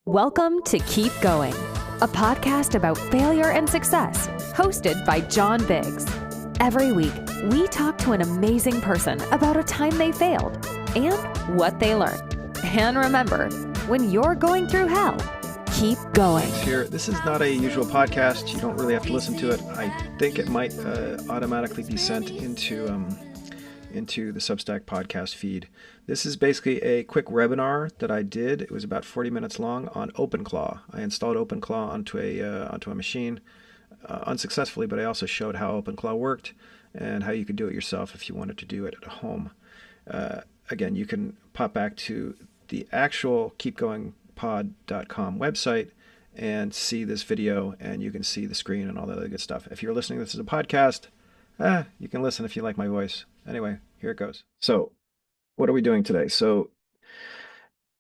Welcome to Keep Going, a podcast about failure and success, hosted by John Biggs. Every week, we talk to an amazing person about a time they failed and what they learned. And remember, when you're going through hell, keep going. Here, this is not a usual podcast. You don't really have to listen to it. I think it might automatically be sent into the Substack podcast feed. This is basically a quick webinar that I did. It was about 40 minutes long on OpenClaw. I installed OpenClaw onto a machine unsuccessfully, but I also showed how OpenClaw worked and how you could do it yourself if you wanted to do it at home. Again, you can pop back to the actual keepgoingpod.com website and see this video, and you can see the screen and all that other good stuff. If you're listening to this as a podcast, you can listen if you like my voice. Anyway, here it goes. So what are we doing today? So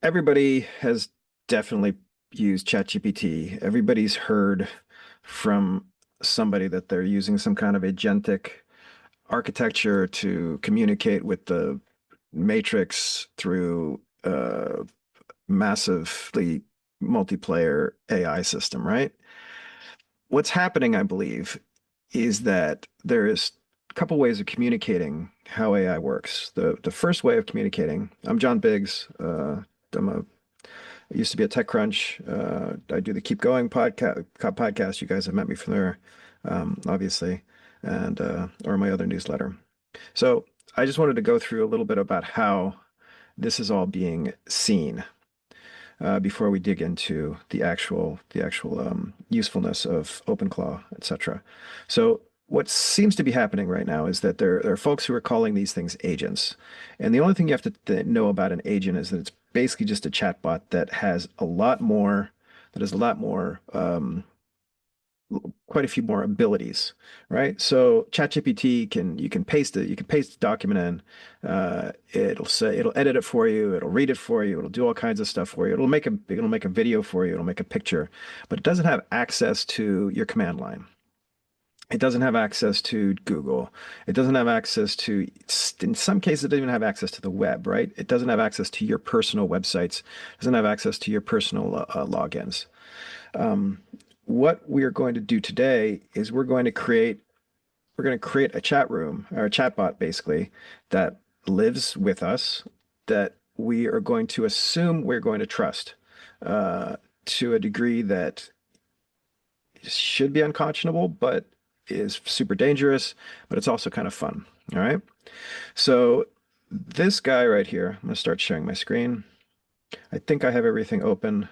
everybody has definitely used ChatGPT. Everybody's heard from somebody that they're using some kind of agentic architecture to communicate with the matrix through a massively multiplayer AI system, right? What's happening, I believe, is that there is a couple ways of communicating how AI works. The first way of communicating, I'm John Biggs. I used to be at TechCrunch. I do the Keep Going podcast. You guys have met me from there, obviously, and or my other newsletter. So I just wanted to go through a little bit about how this is all being seen before we dig into the actual usefulness of OpenClaw, etc. So what seems to be happening right now is that there are folks who are calling these things agents. And the only thing you have to know about an agent is that it's basically just a chatbot that has quite a few more abilities, right? So ChatGPT you can paste the document in, it'll edit it for you, it'll read it for you, it'll do all kinds of stuff for you, it'll make a video for you, it'll make a picture, but it doesn't have access to your command line. It doesn't have access to Google. It doesn't have access to, in some cases, it doesn't even have access to the web, right? It doesn't have access to your personal websites. It doesn't have access to your personal logins. What we are going to do today is we're going to create a chat room, or a chatbot basically, that lives with us, that we are going to assume we're going to trust to a degree that should be unconscionable, but is super dangerous, but it's also kind of fun. All right. So this guy right here, I'm going to start sharing my screen. I think I have everything open.